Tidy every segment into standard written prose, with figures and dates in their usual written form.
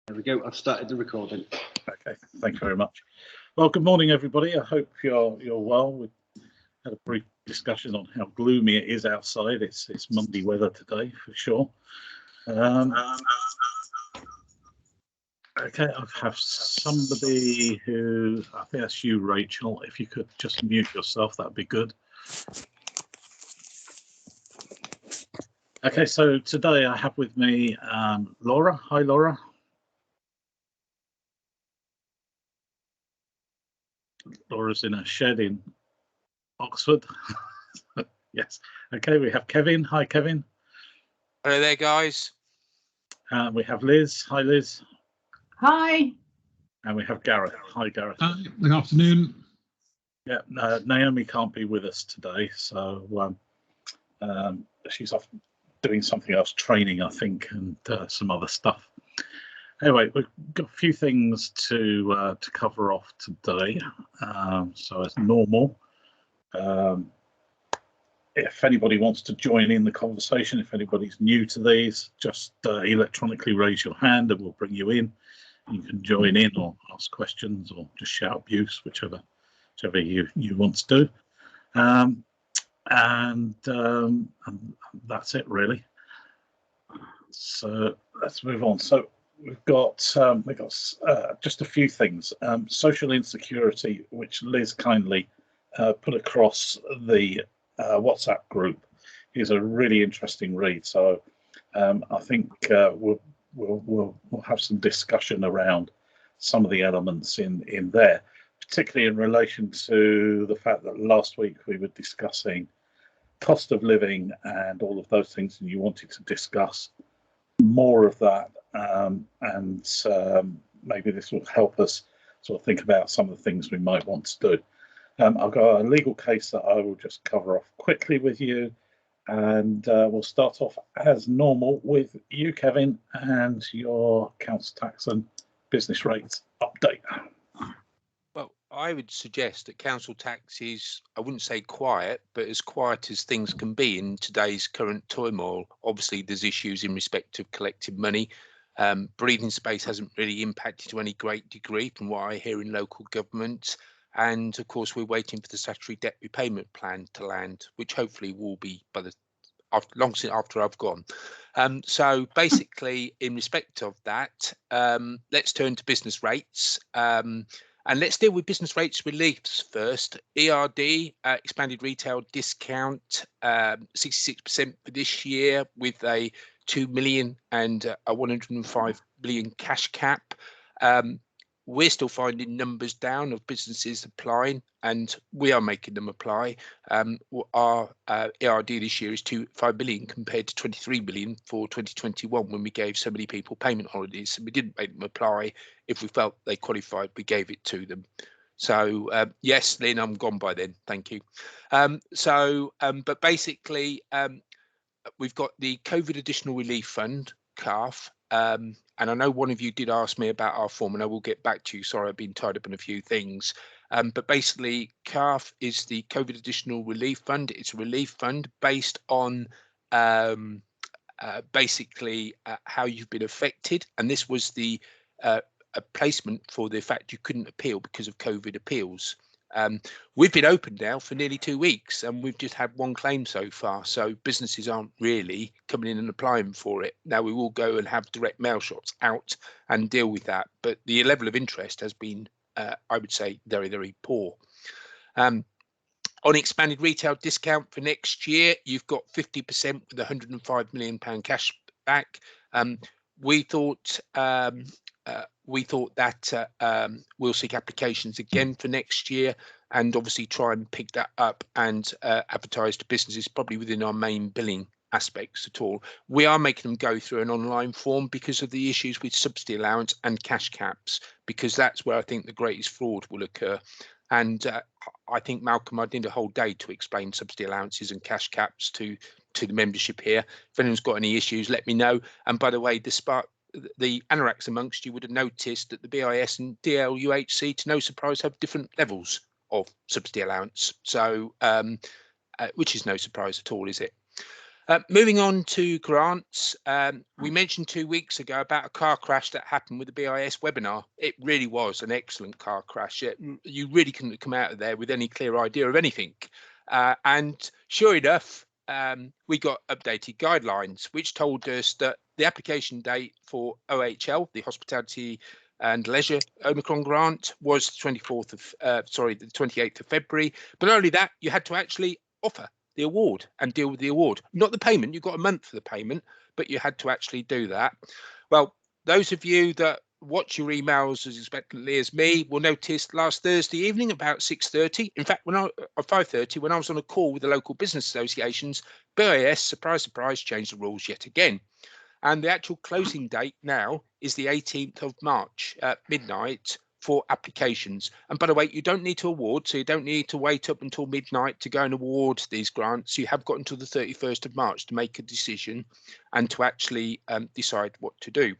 There we go. I've started the recording. Okay, thank you very much. Well, good morning, everybody. I hope you're well. We had a brief discussion on how gloomy it is outside. It's Monday weather today for sure. Okay, I have somebody who, I think that's you, Rachel. If you could just mute yourself, that'd be good. Okay, so today I have with me Laura. Hi, Laura. Laura's in a shed in Oxford. Yes. Okay, we have Kevin. Hi, Kevin. Hello there, guys. We have Liz. Hi, Liz. Hi. And we have Gareth. Hi, Gareth. Good afternoon. Yeah, Naomi can't be with us today, so she's off doing something else, training, I think, and some other stuff. Anyway, we've got a few things to cover off today. So as normal, if anybody wants to join in the conversation, if anybody's new to these, just electronically raise your hand and we'll bring you in. You can join in or ask questions or just shout abuse, whichever you want to do. And that's it, really. So let's move on. So we've got just a few things. Social insecurity, which Liz kindly put across the WhatsApp group, is a really interesting read. So I think we'll have some discussion around some of the elements in there, particularly in relation to the fact that last week we were discussing cost of living and all of those things, and you wanted to discuss more of that, and maybe this will help us sort of think about some of the things we might want to do. I've got a legal case that I will just cover off quickly with you, and we'll start off as normal with you, Kevin, and your council tax and business rates update. Well, I would suggest that council tax is, I wouldn't say quiet, but as quiet as things can be in today's current turmoil. Obviously, there's issues in respect of collecting money. Breathing space hasn't really impacted to any great degree from what I hear in local government. And of course, we're waiting for the statutory debt repayment plan to land, which hopefully will be by the long after I've gone. So basically, in respect of that, let's turn to business rates. And let's deal with business rates reliefs first. ERD, expanded retail discount, 66% for this year with a 2 million and a 105 billion cash cap. We're still finding numbers down of businesses applying, and we are making them apply. Our ERD this year is 5 billion compared to 23 billion for 2021 when we gave so many people payment holidays. So we didn't make them apply. If we felt they qualified, we gave it to them. So yes, Lynn, I'm gone by then. Thank you. But basically, we've got the COVID Additional Relief Fund, CARF. And I know one of you did ask me about our form, and I will get back to you. Sorry, I've been tied up in a few things. But basically, CARF is the COVID Additional Relief Fund. It's a relief fund based on basically how you've been affected. And this was the a placement for the fact you couldn't appeal because of COVID appeals. We've been open now for nearly 2 weeks and we've just had one claim so far, so businesses aren't really coming in and applying for it. Now we will go and have direct mail shots out and deal with that, but the level of interest has been I would say very, very poor. On expanded retail discount for next year, you've got 50% with £105 million cash back. We thought that we'll seek applications again for next year and obviously try and pick that up and advertise to businesses probably within our main billing aspects at all. We are making them go through an online form because of the issues with subsidy allowance and cash caps, because that's where I think the greatest fraud will occur. And I think, Malcolm, I need a whole day to explain subsidy allowances and cash caps to the membership here. If anyone's got any issues, let me know. And by the way, the anoraks amongst you would have noticed that the BIS and DLUHC, to no surprise, have different levels of subsidy allowance. So, which is no surprise at all, is it? Moving on to grants, we mentioned 2 weeks ago about a car crash that happened with the BIS webinar. It really was an excellent car crash. You really couldn't come out of there with any clear idea of anything. And sure enough, we got updated guidelines, which told us that the application date for OHL, the Hospitality and Leisure Omicron grant, was the 28th of February. But not only that, you had to actually offer the award and deal with the award, not the payment. You got a month for the payment, but you had to actually do that. Well, those of you that watch your emails as expectantly as me will notice last Thursday evening about 6:30, in fact, when I 5:30, when I was on a call with the local business associations, BIS, surprise, surprise, changed the rules yet again. And the actual closing date now is the 18th of March at midnight for applications. And by the way, you don't need to award, so you don't need to wait up until midnight to go and award these grants. You have got until the 31st of March to make a decision and to actually decide what to do.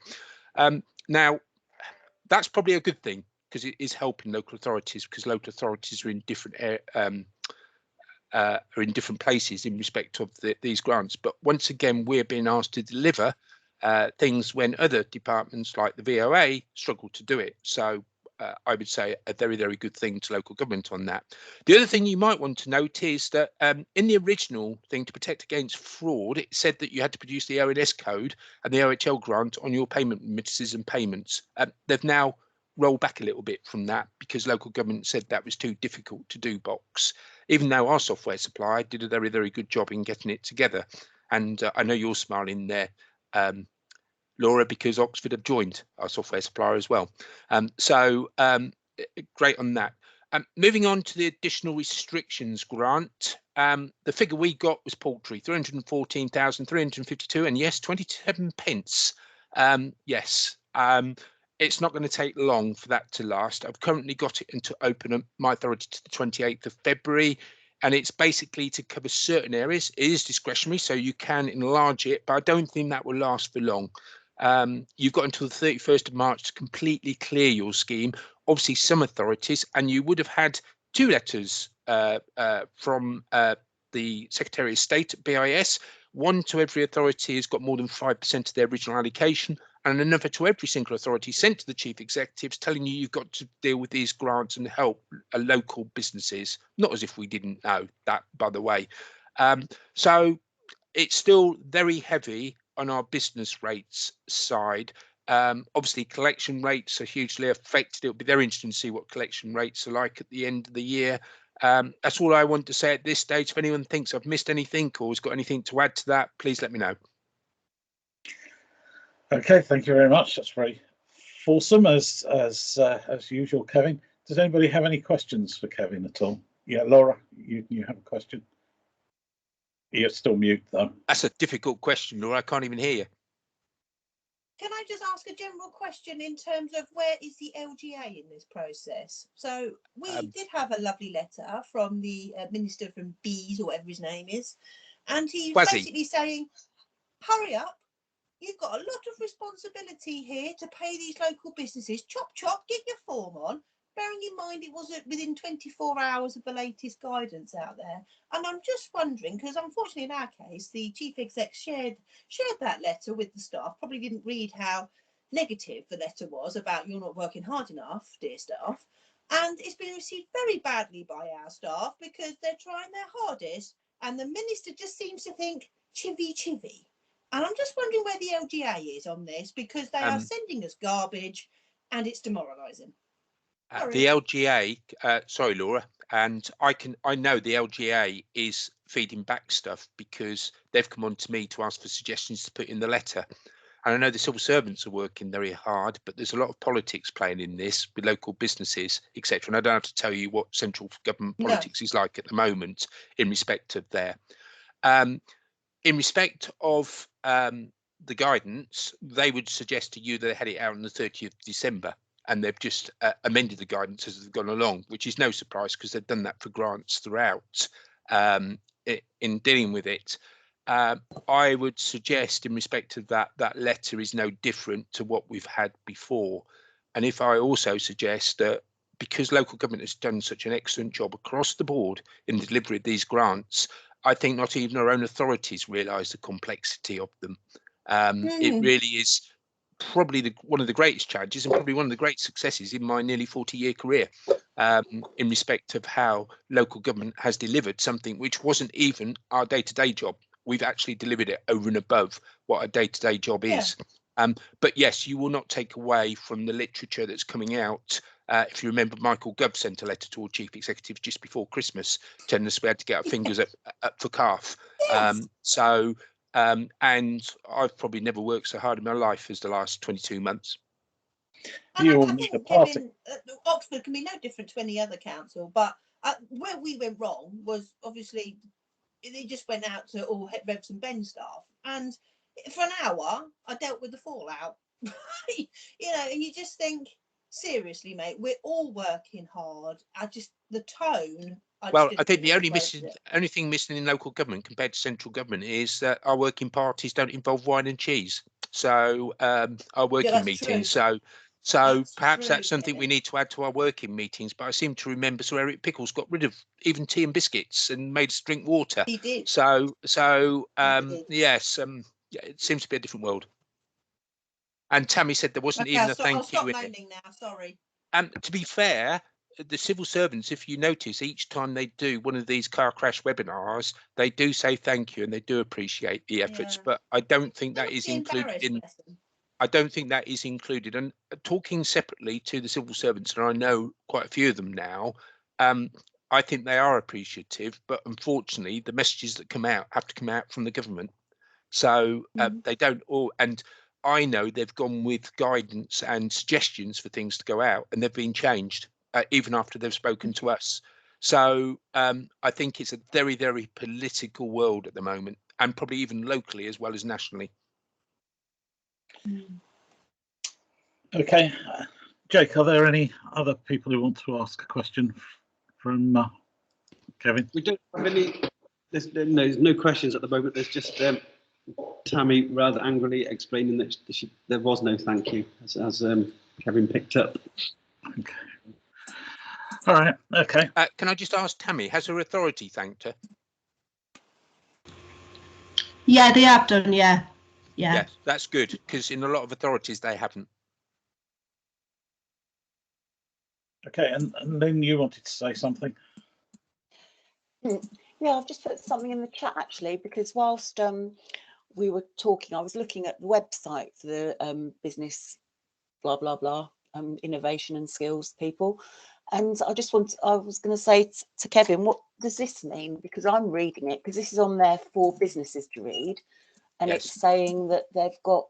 Now, that's probably a good thing because it is helping local authorities, because local authorities are in different places in respect of these grants. But once again, we're being asked to deliver things when other departments like the VOA struggle to do it. So I would say a very, very good thing to local government on that. The other thing you might want to note is that in the original thing to protect against fraud, it said that you had to produce the ONS code and the OHL grant on your payment remittances and payments. They've now rolled back a little bit from that because local government said that was too difficult to do box, even though our software supplier did a very, very good job in getting it together. And I know you're smiling there, Laura, because Oxford have joined our software supplier as well. So great on that. Moving on to the additional restrictions grant, the figure we got was paltry, 314,352, and yes, 27 pence. Yes, it's not going to take long for that to last. I've currently got it into open my authority to the 28th of February. And it's basically to cover certain areas. It is discretionary, so you can enlarge it, but I don't think that will last for long. You've got until the 31st of March to completely clear your scheme. Obviously, some authorities, and you would have had 2 letters from the Secretary of State at BIS, one to every authority has got more than 5% of their original allocation, and another to every single authority sent to the chief executives telling you you've got to deal with these grants and help local businesses. Not as if we didn't know that, by the way. So it's still very heavy on our business rates side. Obviously, collection rates are hugely affected. It'll be very interesting to see what collection rates are like at the end of the year. That's all I want to say at this stage. If anyone thinks I've missed anything or has got anything to add to that, please let me know. Okay, thank you very much. That's very fulsome as usual, Kevin. Does anybody have any questions for Kevin at all? Yeah, Laura, you have a question? You're still mute though. That's a difficult question, Laura. I can't even hear you. Can I just ask a general question in terms of where is the LGA in this process? So we did have a lovely letter from the Minister from Bees, or whatever his name is, and he's basically saying, hurry up, you've got a lot of responsibility here to pay these local businesses. Chop, chop, get your form on. Bearing in mind it was within 24 hours of the latest guidance out there. And I'm just wondering, because unfortunately in our case, the chief exec shared that letter with the staff, probably didn't read how negative the letter was about you're not working hard enough, dear staff. And it's been received very badly by our staff because they're trying their hardest. And the minister just seems to think chivvy. And I'm just wondering where the LGA is on this, because they are sending us garbage and it's demoralising. The LGA, sorry, Laura, and I know the LGA is feeding back stuff because they've come on to me to ask for suggestions to put in the letter. And I know the civil servants are working very hard, but there's a lot of politics playing in this with local businesses, etc. And I don't have to tell you what central government politics is like at the moment in respect of there. In respect of the guidance, they would suggest to you that they had it out on the 30th of December. And they've just amended the guidance as they've gone along, which is no surprise because they've done that for grants throughout in dealing with it. I would suggest in respect of that letter is no different to what we've had before. And if I also suggest that because local government has done such an excellent job across the board in the delivery of these grants, I think not even our own authorities realise the complexity of them. It really is probably one of the greatest challenges and probably one of the great successes in my nearly 40-year career, in respect of how local government has delivered something which wasn't even our day-to-day job. We've actually delivered it over and above what a day-to-day job is. But yes, you will not take away from the literature that's coming out. If you remember, Michael Gove sent a letter to all chief executives just before Christmas telling us we had to get our fingers up for calf. And I've probably never worked so hard in my life as the last 22 months. And I think, Kevin, Oxford can be no different to any other council, but where we went wrong was obviously they just went out to all Revs and Ben staff, and for an hour I dealt with the fallout. You know, and you just think, seriously, mate, we're all working hard. The tone. I think the only thing missing in local government compared to central government is that our working parties don't involve wine and cheese. So our working meetings. True. So perhaps that's something we need to add to our working meetings. But I seem to remember Sir Eric Pickles got rid of even tea and biscuits and made us drink water. He did. So yes, it seems to be a different world. And Tammy said there wasn't even a thank you. I'll stop moaning now. Sorry. To be fair, the civil servants, if you notice, each time they do one of these car crash webinars, they do say thank you and they do appreciate the efforts. But I don't think that is included in. I don't think that is included. And talking separately to the civil servants, and I know quite a few of them now, I think they are appreciative. But unfortunately, the messages that come out have to come out from the government. So they don't all. And I know they've gone with guidance and suggestions for things to go out, and they've been changed even after they've spoken to us. So I think it's a very, very political world at the moment, and probably even locally as well as nationally. Okay, Jake, are there any other people who want to ask a question from Kevin? We don't have any. There's no questions at the moment. There's just Tammy rather angrily explaining that there was no thank you, as Kevin picked up. Okay. All right. Okay. Can I just ask Tammy, has her authority thanked her? Yeah, they have done. Yeah. Yes, that's good, because in a lot of authorities they haven't. Okay, and then you wanted to say something. Yeah, I've just put something in the chat actually, because whilst we were talking, I was looking at the website for the business blah blah blah innovation and skills people, and I was going to say to Kevin, what does this mean? Because I'm reading it, because this is on there for businesses to read, and It's saying that they've got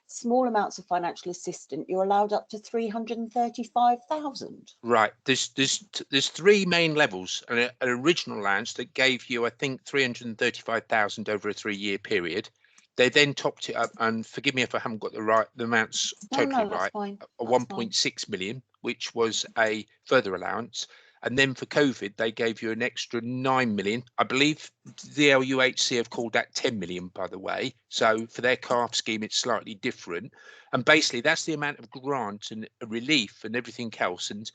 small amounts of financial assistance. You're allowed up to 335,000. Right. There's three main levels. An original allowance that gave you, I think, 335,000 over a 3-year period. They then topped it up, and forgive me if I haven't got the amounts totally right. Fine. A 1.6 million, which was a further allowance. And then for COVID, they gave you an extra 9 million. I believe the LUHC have called that 10 million, by the way. So for their CARF scheme, it's slightly different. And basically, that's the amount of grant and relief and everything else and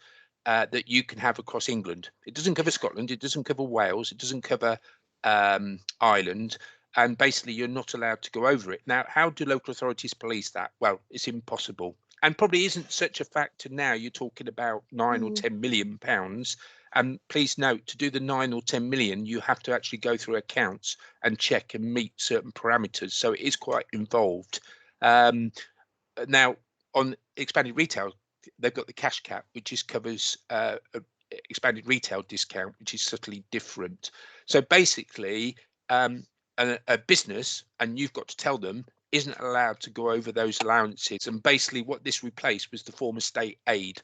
that you can have across England. It doesn't cover Scotland. It doesn't cover Wales. It doesn't cover Ireland. And basically, you're not allowed to go over it. Now, how do local authorities police that? Well, it's impossible. And probably isn't such a factor now. You're talking about 9 or 10 million pounds. And please note, to do the 9 or 10 million, you have to actually go through accounts and check and meet certain parameters. So it is quite involved. Now, on expanded retail, they've got the cash cap, which covers expanded retail discount, which is subtly different. So basically, a business, and you've got to tell them, isn't allowed to go over those allowances. And basically what this replaced was the former state aid.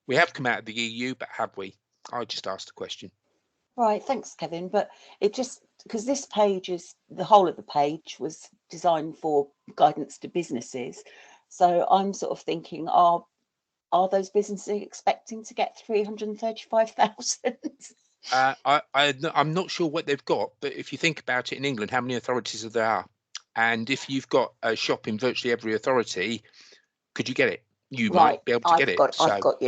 We have come out of the EU, but have we? I just asked the question. Right, thanks, Kevin. But it just, because this page is, the whole of the page was designed for guidance to businesses. So I'm sort of thinking, are those businesses expecting to get 335,000? I'm not sure what they've got, but if you think about it, in England, how many authorities there are? And if you've got a shop in virtually every authority, could you get it? You might be able to get it. I've got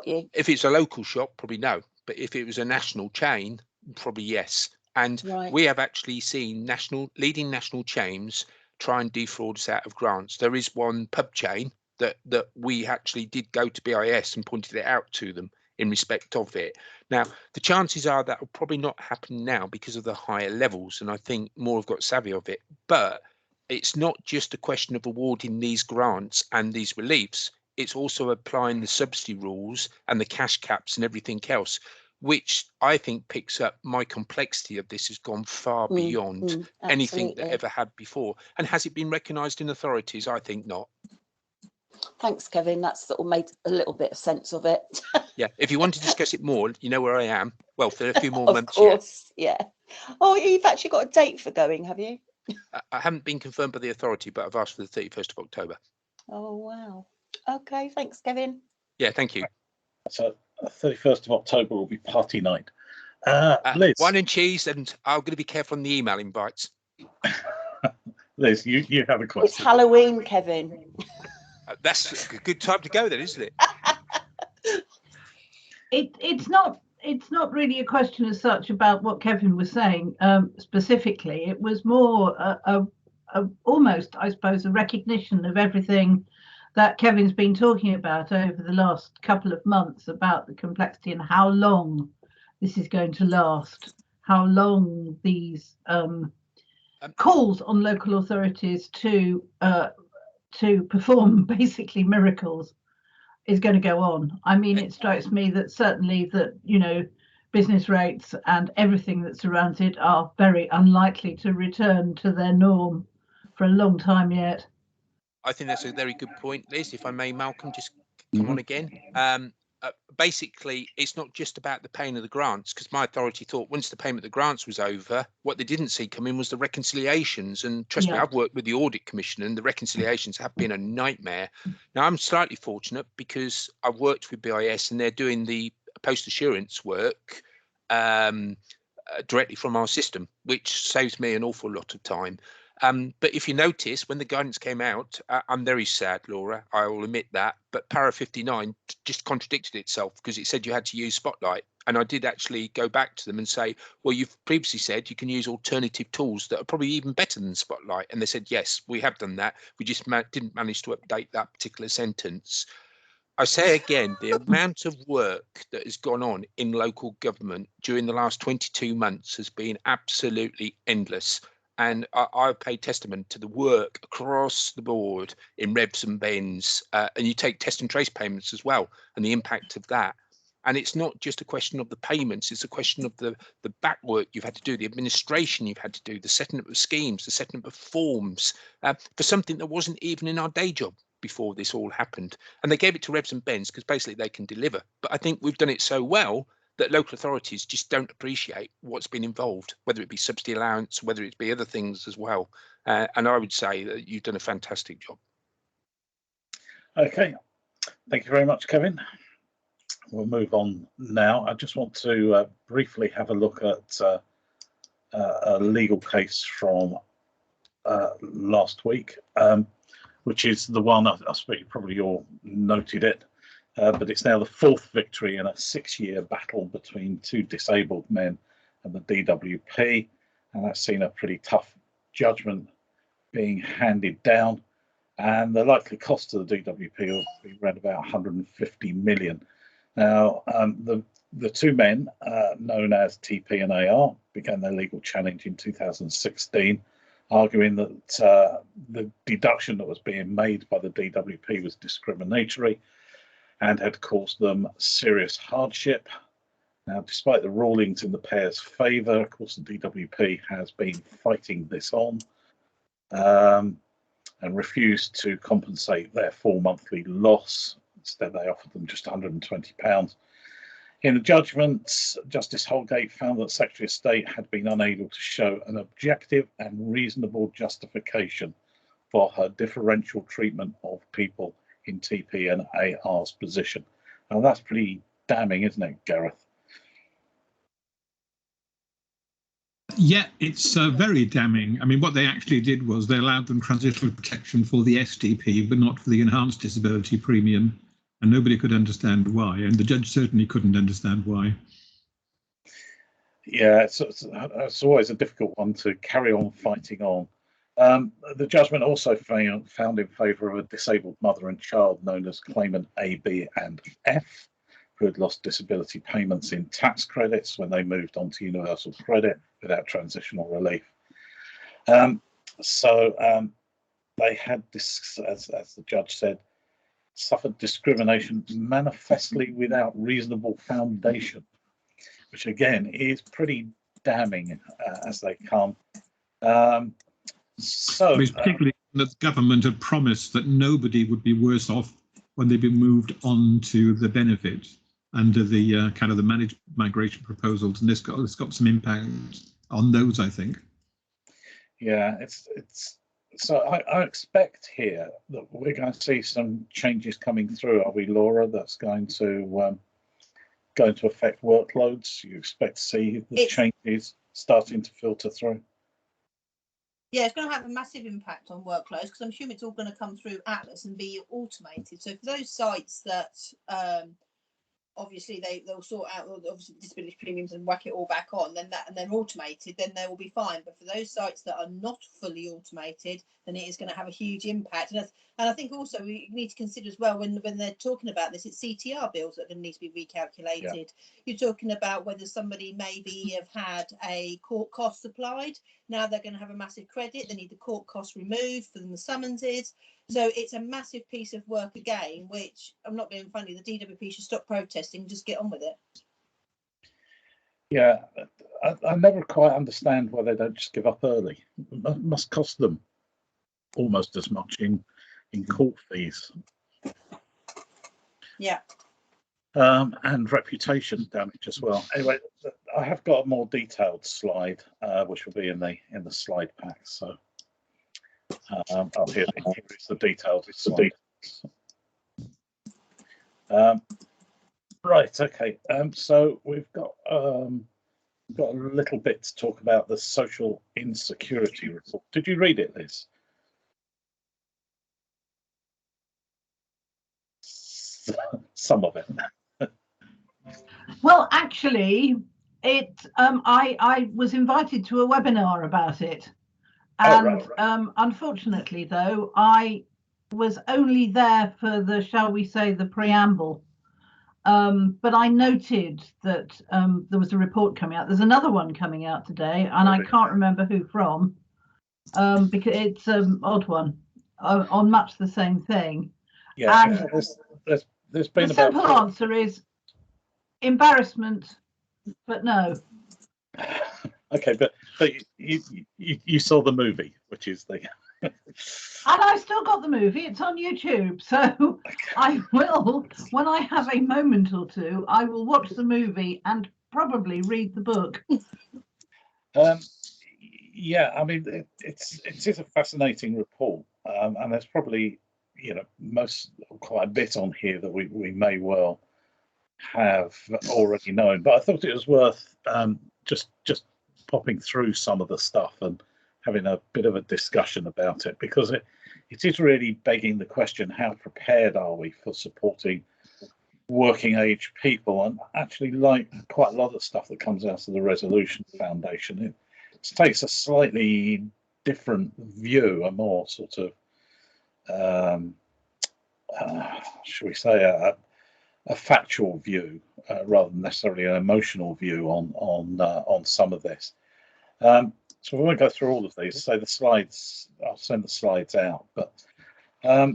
you. If it's a local shop, probably no. But if it was a national chain, probably yes. And Right. we have actually seen leading national chains try and defraud us out of grants. There is one pub chain that we actually did go to BIS and pointed it out to them in respect of it. Now, the chances are that will probably not happen now because of the higher levels, and I think more have got savvy of it. But it's not just a question of awarding these grants and these reliefs. It's also applying the subsidy rules and the cash caps and everything else, which I think picks up my complexity of this has gone far beyond anything that ever had before. And has it been recognised in authorities? I think not. Thanks, Kevin. That's sort of made a little bit of sense of it. Yeah, if you want to discuss it more, you know where I am. Well, for a few more Of months. course, yeah. Oh, you've actually got a date for going, have you? I haven't been confirmed by the authority, but I've asked for the 31st of October. Oh, wow. Okay, thanks, Kevin. Yeah, thank you. So 31st of October will be party night. Liz. Wine and cheese, and I'm going to be careful on the email invites. Liz, you have a question. It's Halloween, Kevin. That's a good time to go then, isn't it? It's not really a question as such about what Kevin was saying specifically. It was more almost, I suppose, a recognition of everything that Kevin's been talking about over the last couple of months about the complexity and how long this is going to last, how long these calls on local authorities to perform basically miracles is going to go on. I mean, it strikes me that certainly that, you know, business rates and everything that surrounds it are very unlikely to return to their norm for a long time yet. I think that's a very good point, Liz. If I may, Malcolm, just come on again. Basically, it's not just about the paying of the grants, because my authority thought once the payment of the grants was over, what they didn't see coming was the reconciliations. And trust me, I've worked with the Audit Commission and the reconciliations have been a nightmare. Now, I'm slightly fortunate because I've worked with BIS and they're doing the post assurance work directly from our system, which saves me an awful lot of time. But if you notice, when the guidance came out, I'm very sad, Laura, I will admit that, but Para 59 just contradicted itself because it said you had to use Spotlight. And I did actually go back to them and say, well, you've previously said you can use alternative tools that are probably even better than Spotlight. And they said, yes, we have done that. We just didn't manage to update that particular sentence. I say again, the amount of work that has gone on in local government during the last 22 months has been absolutely endless. And I pay testament to the work across the board in Rebs and Bens, and you take test and trace payments as well, and the impact of that. And it's not just a question of the payments, it's a question of the back work you've had to do, the administration you've had to do, the setting up of schemes, the setting up of forms, for something that wasn't even in our day job before this all happened. And they gave it to Rebs and Bens because basically they can deliver. But I think we've done it so well that local authorities just don't appreciate what's been involved, whether it be subsidy allowance, whether it be other things as well. And I would say that you've done a fantastic job. Okay, thank you very much, Kevin. We'll move on now. I just want to briefly have a look at a legal case from last week, which is the one, I suppose you probably all noted it, but it's now the fourth victory in a 6-year battle between two disabled men and the DWP, and that's seen a pretty tough judgment being handed down, and the likely cost to the DWP will be around about 150 million. Now, the two men, known as TP and AR, began their legal challenge in 2016, arguing that the deduction that was being made by the DWP was discriminatory and had caused them serious hardship. Now, despite the rulings in the pair's favour, of course, the DWP has been fighting this on and refused to compensate their full monthly loss. Instead, they offered them just £120. In the judgment, Justice Holgate found that Secretary of State had been unable to show an objective and reasonable justification for her differential treatment of people in TP and AR's position. And that's pretty damning, isn't it, Gareth? Yeah, it's very damning. I mean, what they actually did was they allowed them transitional protection for the SDP, but not for the enhanced disability premium. And nobody could understand why. And the judge certainly couldn't understand why. Yeah, it's always a difficult one to carry on fighting on. The judgment also found in favour of a disabled mother and child known as claimant A, B and F, who had lost disability payments in tax credits when they moved on to universal credit without transitional relief. They had, as the judge said, suffered discrimination manifestly without reasonable foundation, which again is pretty damning as they come. Particularly that the government had promised that nobody would be worse off when they'd been moved on to the benefit under the kind of the managed migration proposals, and this got some impact on those, I think. Yeah, so I expect here that we're going to see some changes coming through. Are we, Laura? That's going to affect workloads. You expect to see the changes starting to filter through. Yeah, it's going to have a massive impact on workloads because I'm assuming it's all going to come through Atlas and be automated. So for those sites that obviously they'll sort out obviously disability premiums and whack it all back on, then they're automated, then they will be fine. But for those sites that are not fully automated, then it is going to have a huge impact. And I think also we need to consider as well when they're talking about this, it's CTR bills that are going to need to be recalculated. Yeah. You're talking about whether somebody maybe have had a court cost applied. Now they're going to have a massive credit. They need the court costs removed from the summonses. So it's a massive piece of work again, which I'm not being funny. The DWP should stop protesting and just get on with it. Yeah, I never quite understand why they don't just give up early. It must cost them almost as much in court fees. Yeah. And reputation damage as well. Anyway, I have got a more detailed slide, which will be in the slide pack. So. Here is the details. Right, okay. So we've got a little bit to talk about the social insecurity report. Did you read it, Liz? Some of it. Well, actually, I was invited to a webinar about it. And right. Unfortunately, though, I was only there for the, shall we say, the preamble. But I noted that there was a report coming out. There's another one coming out today, and I can't remember who from, because it's an odd one on much the same thing. Yeah, and there's been the simple answer is embarrassment, but no. Okay, but you saw the movie, which is the. And I've still got the movie. It's on YouTube, so I will, when I have a moment or two, I will watch the movie and probably read the book. Yeah, I mean, it is a fascinating report, and there's probably quite a bit on here that we may well have already known. But I thought it was worth just popping through some of the stuff and having a bit of a discussion about it, because it is really begging the question, how prepared are we for supporting working age people? And actually, like quite a lot of stuff that comes out of the Resolution Foundation, it takes a slightly different view, a more sort of should we say a factual view rather than necessarily an emotional view on some of this. So we won't go through all of these. So the slides, I'll send the slides out. But I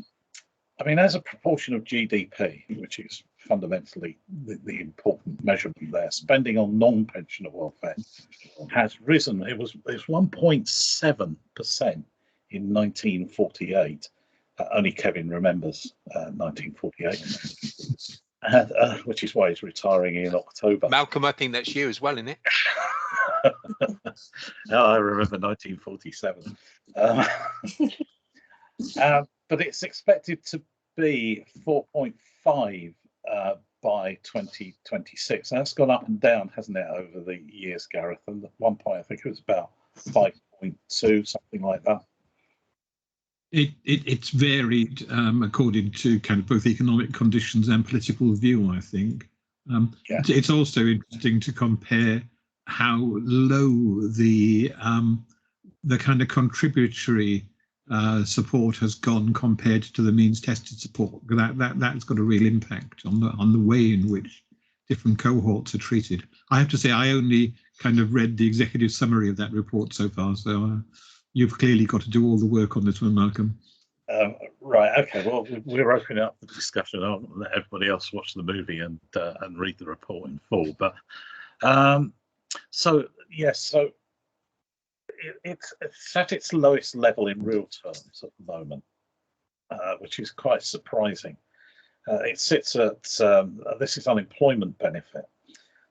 mean, as a proportion of GDP, which is fundamentally the important measurement there, spending on non-pensioner welfare has risen. It was 1.7% in 1948. Only Kevin remembers 1948, which is why he's retiring in October. Malcolm, I think that's you as well, isn't it? No, I remember 1947. But it's expected to be 4.5 by 2026. And that's gone up and down, hasn't it, over the years, Gareth? And at one point, I think it was about 5.2, something like that. It's varied according to kind of both economic conditions and political view, I think. It's also interesting to compare how low the kind of contributory support has gone compared to the means tested support. That's got a real impact on the way in which different cohorts are treated. I have to say, I only kind of read the executive summary of that report so far, so you've clearly got to do all the work on this one, Malcolm. Right. Okay. Well, we're opening up the discussion. I'll let everybody else watch the movie and read the report in full. But so yes, so it's at its lowest level in real terms at the moment, which is quite surprising. It sits at this is unemployment benefit.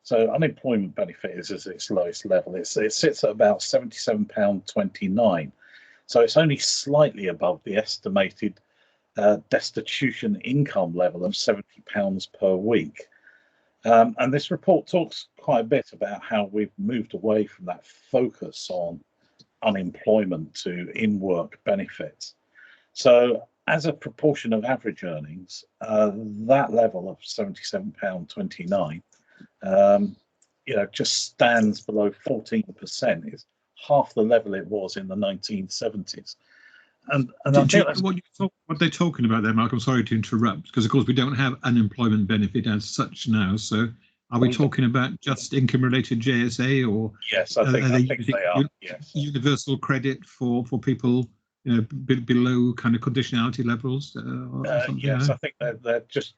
So unemployment benefit is at its lowest level. It sits at about £77.29. So it's only slightly above the estimated destitution income level of £70 per week. And this report talks quite a bit about how we've moved away from that focus on unemployment to in-work benefits. So as a proportion of average earnings, that level of £77.29, just stands below 14%. It's half the level it was in the 1970s. And what they're talking about there, Mark, I'm sorry to interrupt, because of course we don't have unemployment benefit as such now. So are we talking about just income-related JSA, or yes, I think they are. Yes. Universal credit for people below kind of conditionality levels? Yes, I think they've just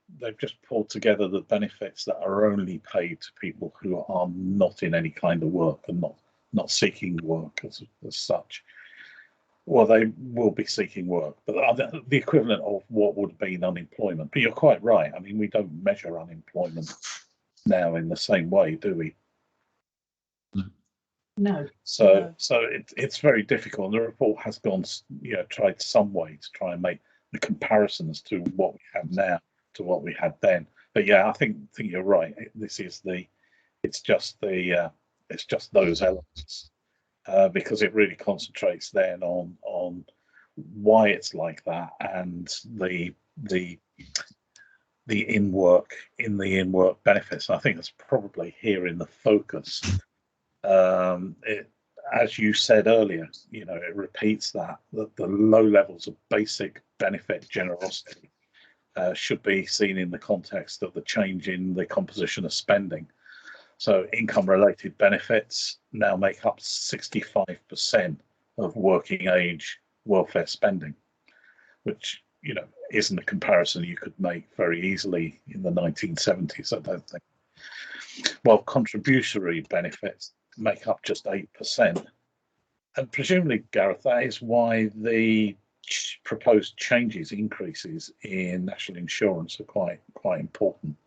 pulled together the benefits that are only paid to people who are not in any kind of work and not seeking work as such. Well, they will be seeking work, but the equivalent of what would be unemployment. But you're quite right. I mean, we don't measure unemployment now in the same way, do we? No. So it's very difficult. The report has tried some way to try and make the comparisons to what we have now to what we had then. But yeah, I think you're right. It's just those elements. Because it really concentrates then on why it's like that and the in-work benefits. And I think that's probably here in the focus. As you said earlier, it repeats that the low levels of basic benefit generosity should be seen in the context of the change in the composition of spending. So income-related benefits now make up 65% of working age welfare spending, which, isn't a comparison you could make very easily in the 1970s, I don't think. While contributory benefits make up just 8%. And presumably, Gareth, that is why the proposed increases in national insurance are quite important.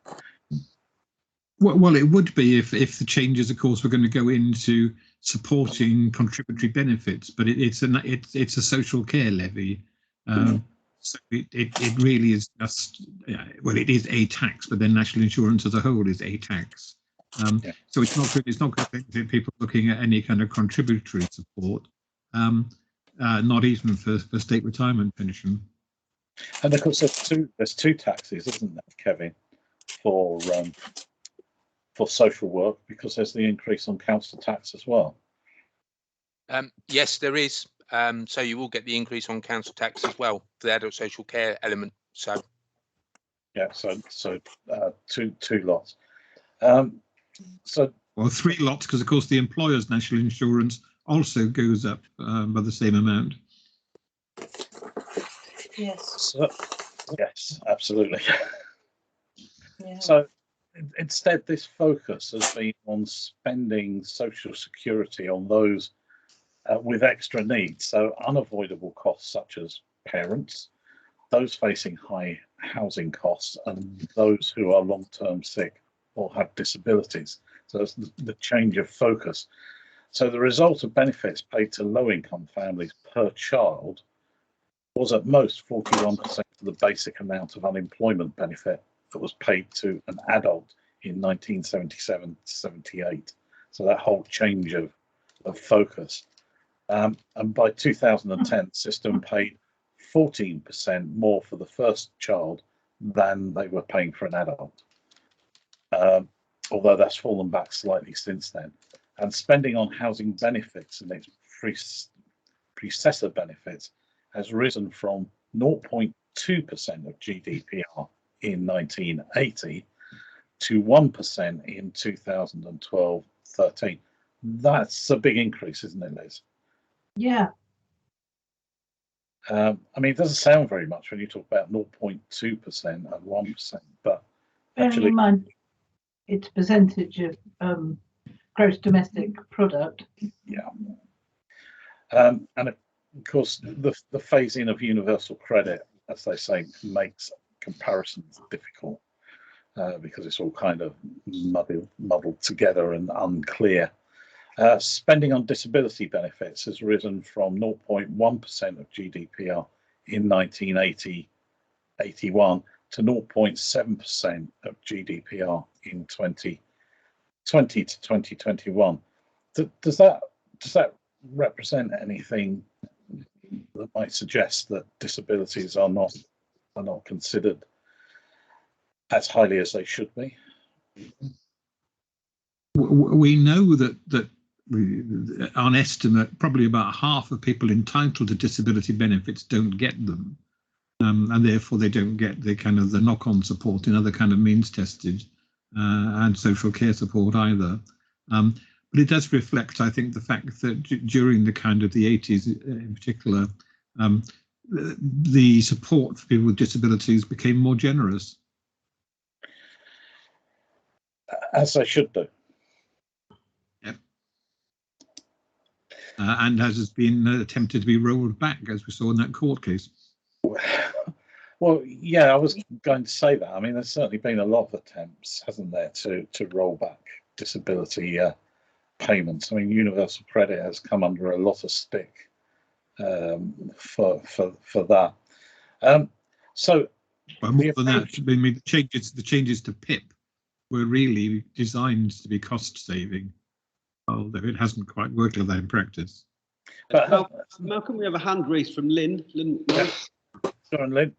Well, it would be if the changes, of course, were going to go into supporting contributory benefits, but it's a social care levy, so it really is just it is a tax, but then national insurance as a whole is a tax. So it's not going to be people looking at any kind of contributory support, not even for state retirement pension. And of course, there's two taxes, isn't there, Kevin, for social work, because there's the increase on council tax as well. Yes, there is. So you will get the increase on council tax as well for the adult social care element. So yeah, so two lots. Well, three lots, because of course the employer's national insurance also goes up by the same amount. Yes. Yes, absolutely. Yeah. So instead, this focus has been on spending social security on those with extra needs, so unavoidable costs such as parents, those facing high housing costs, and those who are long-term sick or have disabilities. So it's the change of focus. So the result of benefits paid to low-income families per child was at most 41% of the basic amount of unemployment benefit that was paid to an adult in 1977 to 78. So that whole change of focus. And by 2010, the system paid 14% more for the first child than they were paying for an adult. Although that's fallen back slightly since then. and spending on housing benefits and its predecessor benefits has risen from 0.2% of GDPR in 1980 to 1% in 2012-13. That's a big increase, isn't it, Liz? Yeah. I mean, it doesn't sound very much when you talk about 0.2% and 1%, but Bearing actually, in mind its percentage of gross domestic product. yeah. And of course, the phasing of universal credit, as they say, makes comparisons difficult because it's all kind of muddled together and unclear. Spending on disability benefits has risen from 0.1% of GDPR in 1980-81 to 0.7% of GDPR in 2020 to 2021. Does that represent anything that might suggest that disabilities are not considered as highly as they should be? We know that on estimate, probably about half of people entitled to disability benefits don't get them, and therefore they don't get the kind of the knock-on support in other kind of means tested and social care support either. But it does reflect, I think, the fact that during the kind of the 80s in particular, the support for people with disabilities became more generous. As they should do. Yep. And as has been attempted to be rolled back, as we saw in that court case. Well, yeah, I was going to say that. I mean, there's certainly been a lot of attempts, hasn't there, to roll back disability payments. I mean, universal credit has come under a lot of stick for that. So, well, more than that, I mean, the changes to PIP were really designed to be cost saving, although it hasn't quite worked like that in practice. But Malcolm, we have a hand raised from Lynn. Lynn. Go on, Lynn.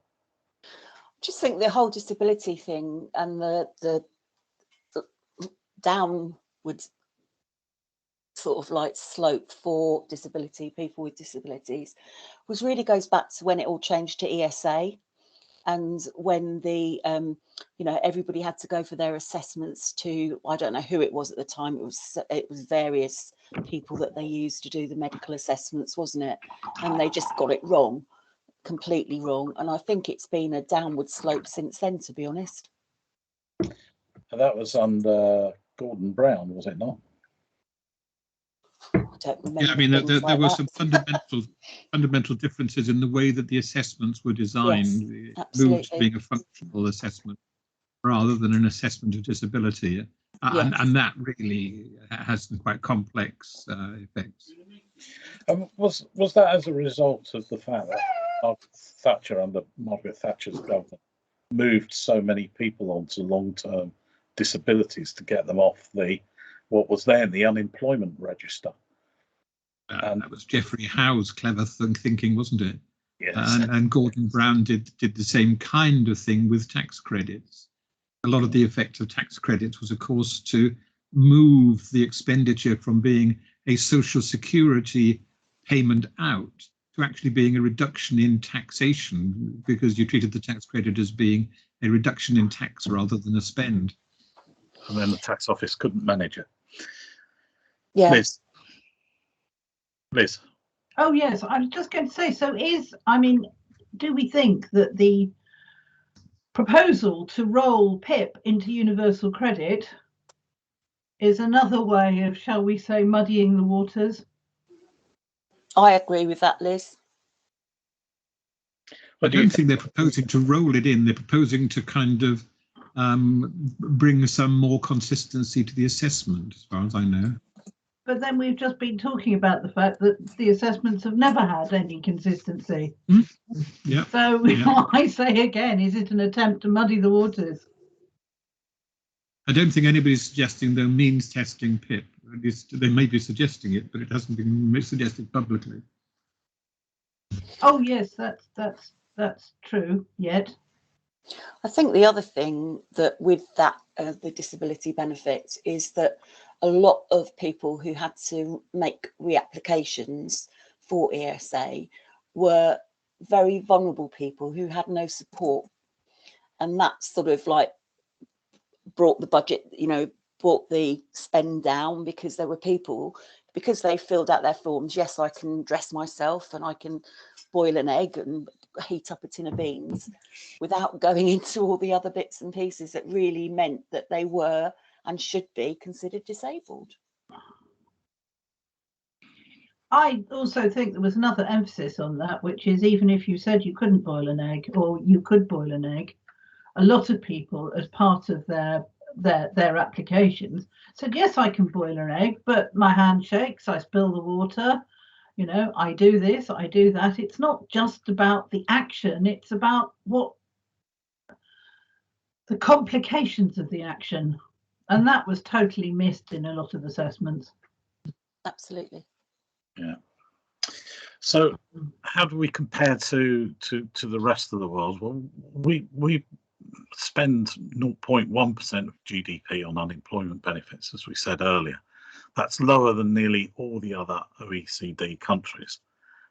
I just think the whole disability thing and the downward sort of like slope for people with disabilities really goes back to when it all changed to ESA, and when the everybody had to go for their assessments to, I don't know who it was at the time, it was various people that they used to do the medical assessments, wasn't it? And they just got it wrong, completely wrong, and I think it's been a downward slope since then, to be honest. And that was under Gordon Brown, was it not? I don't remember. Yeah, I mean, there were some fundamental differences in the way that the assessments were designed. Yes, it moved to being a functional assessment rather than an assessment of disability, yes. and that really has some quite complex effects. Was that as a result of the fact that Margaret Thatcher's government moved so many people onto long-term disabilities to get them off what was then the unemployment register? And that was Geoffrey Howe's clever thinking, wasn't it? Yes. And Gordon Brown did the same kind of thing with tax credits. A lot of the effect of tax credits was, of course, to move the expenditure from being a social security payment out to actually being a reduction in taxation, because you treated the tax credit as being a reduction in tax rather than a spend. And then the tax office couldn't manage it. Yeah. Liz. Oh, yes, I was just going to say, do we think that the proposal to roll PIP into universal credit is another way of, shall we say, muddying the waters? I agree with that, Liz. I don't think they're proposing to roll it in. They're proposing to kind of bring some more consistency to the assessment, as far as I know. But then we've just been talking about the fact that the assessments have never had any consistency. Yeah. So I say again, is it an attempt to muddy the waters? I don't think anybody's suggesting they're means testing PIP. At least they may be suggesting it, but it hasn't been suggested publicly. Oh yes, that's true. Yet, I think the other thing that with that the disability benefits is that a lot of people who had to make reapplications for ESA were very vulnerable people who had no support, and that sort of like brought the budget, you know, brought the spend down, because there were people, because they filled out their forms, yes, I can dress myself and I can boil an egg and heat up a tin of beans, without going into all the other bits and pieces that really meant that they were and should be considered disabled. I also think there was another emphasis on that, which is even if you said you couldn't boil an egg, or you could boil an egg, a lot of people, as part of their applications, said, yes, I can boil an egg, but my hand shakes, I spill the water, you know, I do this, I do that. It's not just about the action, it's about what the complications of the action. And that was totally missed in a lot of assessments. Absolutely. Yeah. So how do we compare to the rest of the world? Well, we spend 0.1% of GDP on unemployment benefits, as we said earlier. That's lower than nearly all the other OECD countries.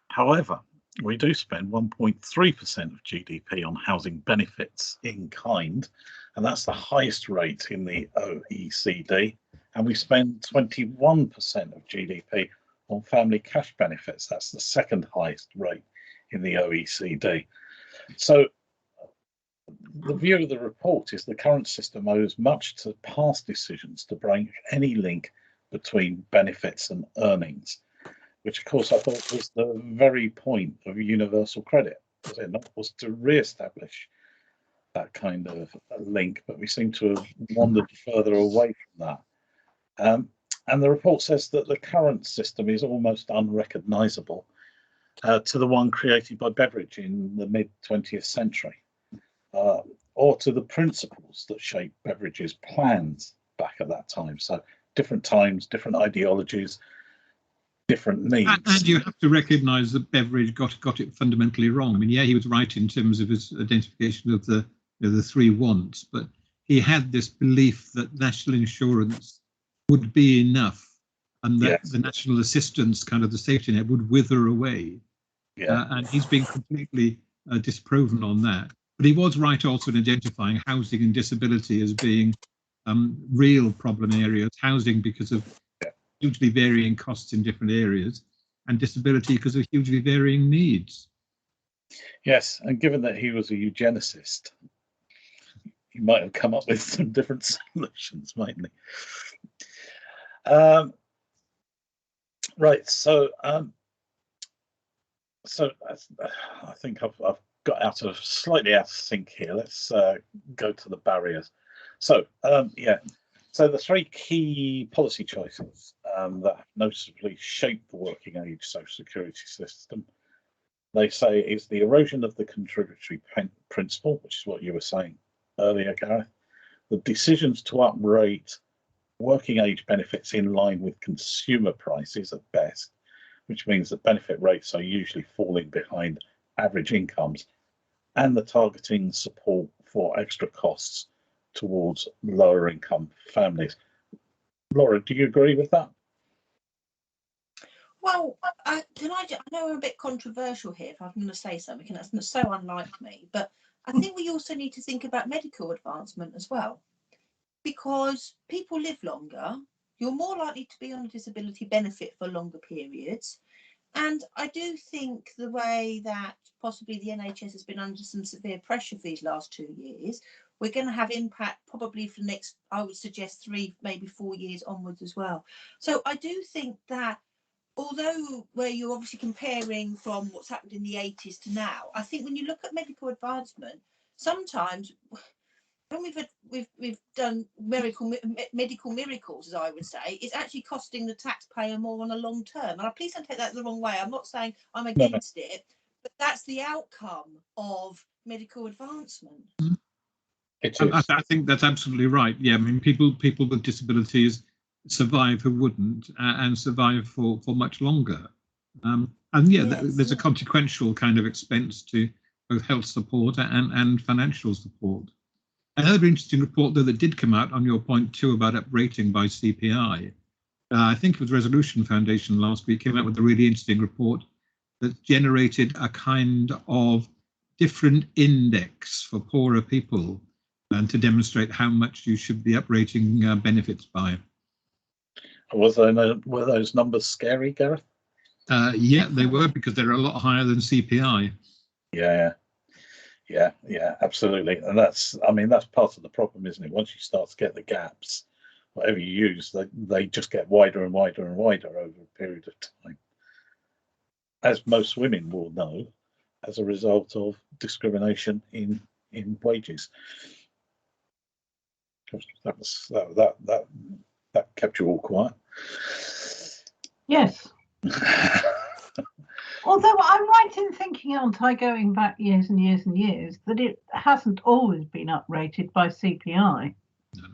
However, we do spend 1.3% of GDP on housing benefits in kind, and that's the highest rate in the OECD. And we spend 21% of GDP on family cash benefits. That's the second highest rate in the OECD. So the view of the report is the current system owes much to past decisions to break any link between benefits and earnings, which of course I thought was the very point of universal credit, was it not? Was to re-establish that kind of link, but we seem to have wandered further away from that. And the report says that the current system is almost unrecognisable to the one created by Beveridge in the mid-20th century, or to the principles that shaped Beveridge's plans back at that time. So different times, different ideologies, different needs. And you have to recognise that Beveridge got it fundamentally wrong. I mean, yeah, he was right in terms of his identification of the three wants, but he had this belief that national insurance would be enough, and that the national assistance, kind of the safety net, would wither away. And he's been completely disproven on that. But he was right also in identifying housing and disability as being real problem areas. Housing because of hugely varying costs in different areas, and disability because of hugely varying needs. Yes, and given that he was a eugenicist, he might have come up with some different solutions, mightn't he? Right, so I think I've got slightly out of sync here. Let's go to the barriers. So so the three key policy choices that have noticeably shaped the working age social security system, they say, is the erosion of the contributory principle, which is what you were saying earlier, Gareth, the decisions to uprate working age benefits in line with consumer prices at best, which means that benefit rates are usually falling behind average incomes, and the targeting support for extra costs towards lower income families. Laura, do you agree with that? Well, I know I'm a bit controversial here if I'm going to say something, and that's so unlike me, but I think we also need to think about medical advancement as well, because people live longer, you're more likely to be on a disability benefit for longer periods. And I do think the way that possibly the NHS has been under some severe pressure for these last 2 years, we're going to have impact probably for the next, I would suggest 3, maybe 4 years onwards as well. So I do think that although where you're obviously comparing from what's happened in the 80s to now, I think when you look at medical advancement, sometimes when we've done medical miracles, as I would say, it's actually costing the taxpayer more on a long term. And please don't take that the wrong way. I'm not saying I'm against it, but that's the outcome of medical advancement. I think that's absolutely right. Yeah, I mean, people with disabilities survive who wouldn't, and survive for much longer. And there's a consequential kind of expense to both health support and financial support. Another interesting report, though, that did come out on your point too about uprating by CPI I think it was Resolution Foundation last week, came out with a really interesting report that generated a kind of different index for poorer people and to demonstrate how much you should be uprating benefits by. Were those numbers scary, Gareth? Yeah, they were, because they're a lot higher than CPI. Yeah, absolutely. And that's part of the problem, isn't it? Once you start to get the gaps, whatever you use, they just get wider and wider and wider over a period of time. As most women will know, as a result of discrimination in wages. That kept you all quiet. Yes. Although I'm right in thinking, aren't I, going back years and years and years, that it hasn't always been uprated by CPI. No.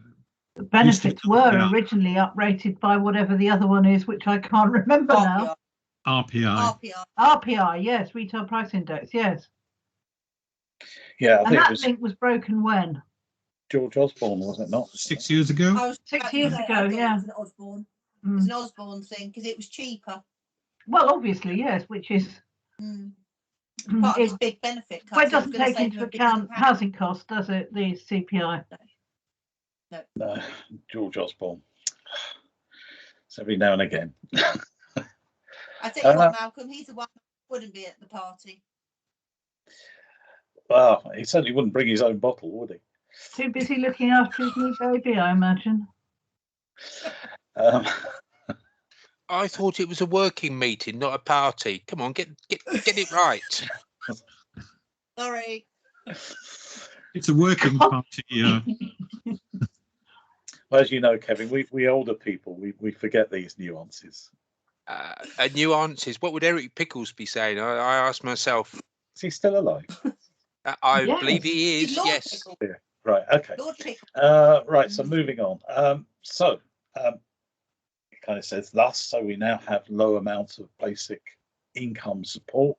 The benefits were originally uprated by whatever the other one is, which I can't remember now. RPI, yes, Retail Price Index, yes. Yeah, and that link was broken when? George Osborne, was it not? 6 years ago? 6 years ago, yeah. It was an Osborne. It was an Osborne thing because it was cheaper. Well, obviously, yes, which is part of its big benefit. Well, it doesn't take into account housing costs, does it? The CPI. No, George Osborne. It's every now and again. I tell you what, Malcolm, he's the one who wouldn't be at the party. Well, he certainly wouldn't bring his own bottle, would he? Too busy looking after his new baby, I imagine. I thought it was a working meeting, not a party. Come on, get it right. Sorry. It's a working party. Well, as you know, Kevin, we older people, we forget these nuances. Nuances. What would Eric Pickles be saying? I asked myself. Is he still alive? I believe he is. Yes. Yeah. Right. Okay. Right. So moving on. It kind of says thus. So we now have low amounts of basic income support.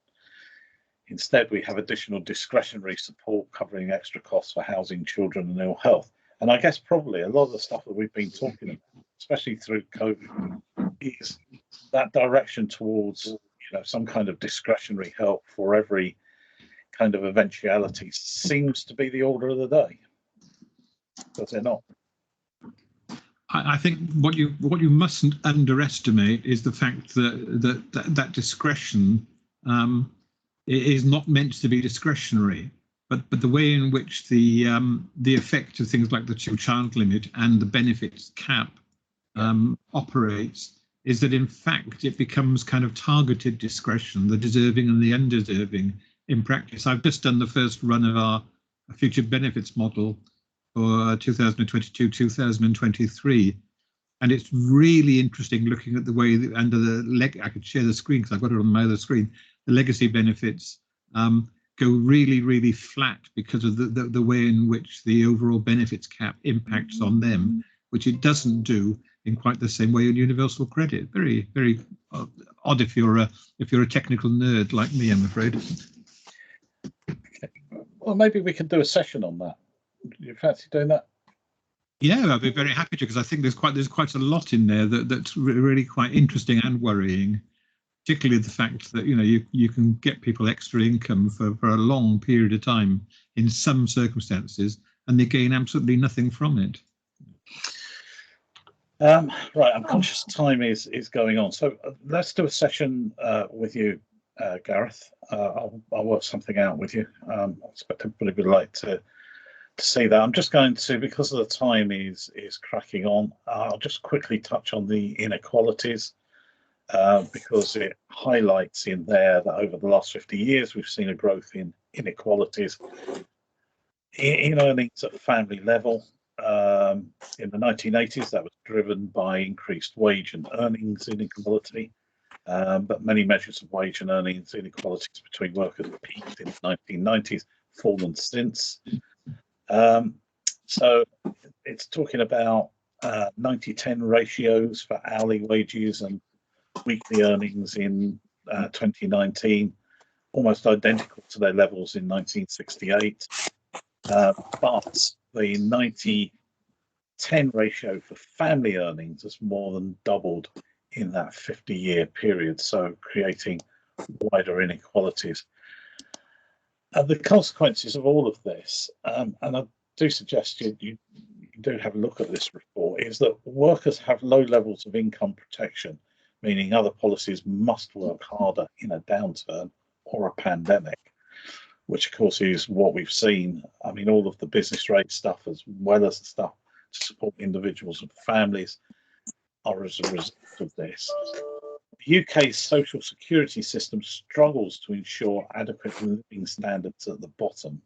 Instead, we have additional discretionary support covering extra costs for housing, children, and ill health. And I guess probably a lot of the stuff that we've been talking about, especially through COVID, is that direction towards some kind of discretionary help for every kind of eventuality seems to be the order of the day. Does it not? I think what you mustn't underestimate is the fact that discretion is not meant to be discretionary, but the way in which the effect of things like the two-child limit and the benefits cap operates is that in fact it becomes kind of targeted discretion, the deserving and the undeserving in practice. I've just done the first run of our future benefits model for 2022-2023, and it's really interesting looking at the way that under the I could share the screen because I've got it on my other screen. The legacy benefits go really, really flat because of the way in which the overall benefits cap impacts on them, which it doesn't do in quite the same way in universal credit. Very, very odd if you're a technical nerd like me, I'm afraid. Okay. Well, maybe we can do a session on that. Do you fancy doing that? Yeah, I'd be very happy to, because I think there's quite a lot in there that's really quite interesting and worrying. Particularly the fact that you can get people extra income for a long period of time in some circumstances, and they gain absolutely nothing from it. Right, I'm conscious time is going on, so let's do a session with you, Gareth. I'll work something out with you. I expect everybody would like to see that. I'm just going to, because of the time is cracking on, I'll just quickly touch on the inequalities. Because it highlights in there that over the last 50 years, we've seen a growth in inequalities in earnings at the family level. In the 1980s, that was driven by increased wage and earnings inequality, but many measures of wage and earnings inequalities between workers peaked in the 1990s, fallen since. So it's talking about 90-10 ratios for hourly wages and weekly earnings in 2019, almost identical to their levels in 1968. But the 10 ratio for family earnings has more than doubled in that 50-year period, so creating wider inequalities. The consequences of all of this, and I do suggest you do have a look at this report, is that workers have low levels of income protection, meaning other policies must work harder in a downturn or a pandemic, which of course is what we've seen. I mean, all of the business rate stuff as well as the stuff to support individuals and families are as a result of this. The UK's social security system struggles to ensure adequate living standards at the bottom,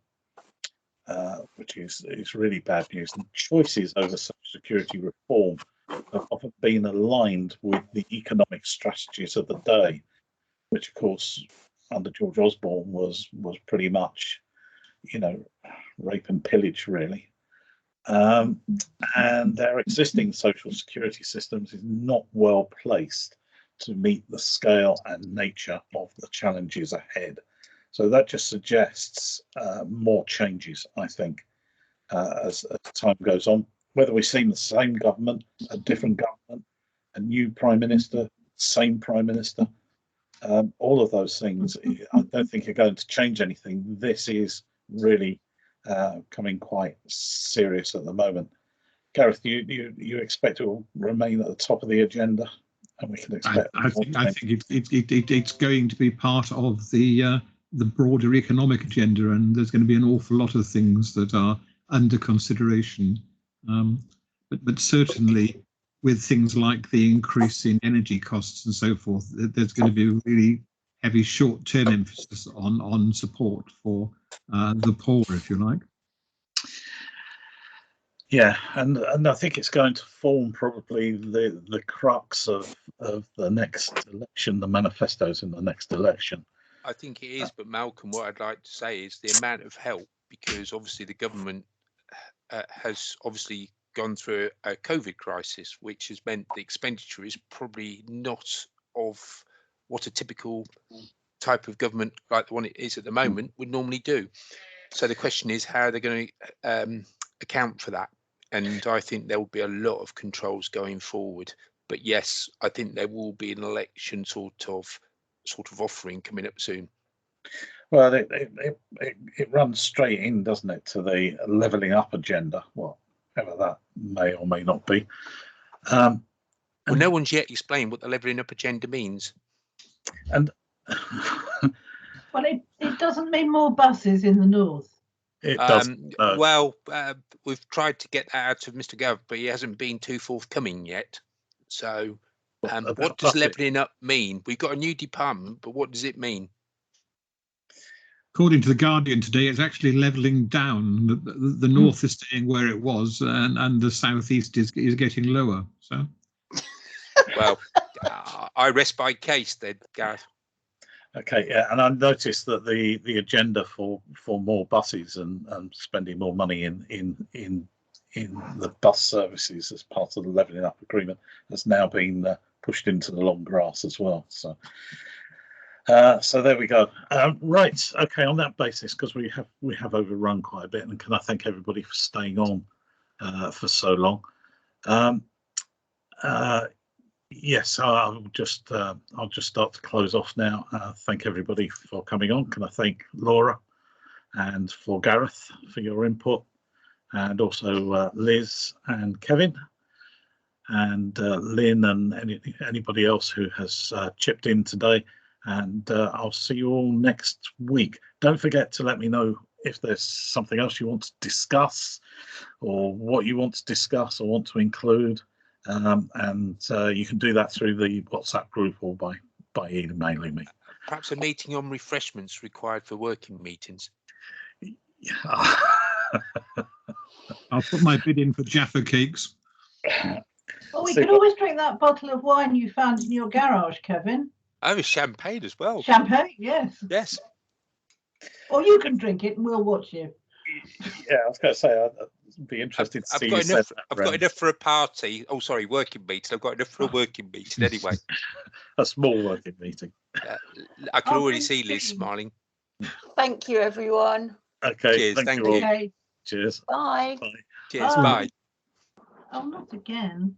which is really bad news. And choices over social security reform have often been aligned with the economic strategies of the day, which of course under George Osborne was pretty much, you know, rape and pillage really. And their existing social security systems is not well placed to meet the scale and nature of the challenges ahead. So that just suggests more changes, I think, as time goes on. Whether we see the same government, a different government, a new prime minister, same prime minister, all of those things, I don't think are going to change anything. This is really coming quite serious at the moment. Gareth, you expect it will remain at the top of the agenda, and we can expect. I think it's going to be part of the broader economic agenda, and there's going to be an awful lot of things that are under consideration. But certainly, with things like the increase in energy costs and so forth, there's going to be a really heavy short-term emphasis on support for the poor, if you like. Yeah, and I think it's going to form probably the crux of the next election, the manifestos in the next election. I think it is, but Malcolm, what I'd like to say is the amount of help, because obviously the government has obviously gone through a COVID crisis, which has meant the expenditure is probably not of what a typical type of government like the one it is at the moment would normally do. So the question is how they're going to account for that. And I think there will be a lot of controls going forward. But yes, I think there will be an election sort of offering coming up soon. Well, it runs straight in, doesn't it, to the levelling up agenda, whatever that may or may not be. Well, no one's yet explained what the levelling up agenda means. And well, it doesn't mean more buses in the north. It does. Well, we've tried to get that out of Mr. Gov, but he hasn't been too forthcoming yet. So, what does levelling up mean? We've got a new department, but what does it mean? According to the Guardian today, it's actually levelling down. The north is staying where it was, and the southeast is getting lower. So, well, I rest my case then, Gareth. Okay, yeah, and I noticed that the agenda for more buses and spending more money in the bus services as part of the levelling up agreement has now been pushed into the long grass as well. So there we go. Right, okay. On that basis, because we have overrun quite a bit, and can I thank everybody for staying on for so long? Yes, I'll just start to close off now. Thank everybody for coming on. Can I thank Laura and for Gareth for your input, and also Liz and Kevin and Lynn and anybody else who has chipped in today. And I'll see you all next week. Don't forget to let me know if there's something else you want to discuss, or what you want to discuss or want to include. And you can do that through the WhatsApp group or by emailing me. Perhaps a meeting on refreshments required for working meetings. Yeah. I'll put my bid in for Jaffa cakes. Well, we could always drink that bottle of wine you found in your garage, Kevin. Oh, champagne as well. Champagne, yes. Yes. Or you can drink it and we'll watch you. Yeah, I was going to say, I'd be interested to see you. I've got enough for a party. Oh, sorry, working meeting. I've got enough for a working meeting anyway. A small working meeting. I can already see Liz smiling. Thank you, everyone. Okay. Cheers. Thank you. All. Okay. Cheers. Bye. Bye. Cheers. Bye. Bye. Oh, not again.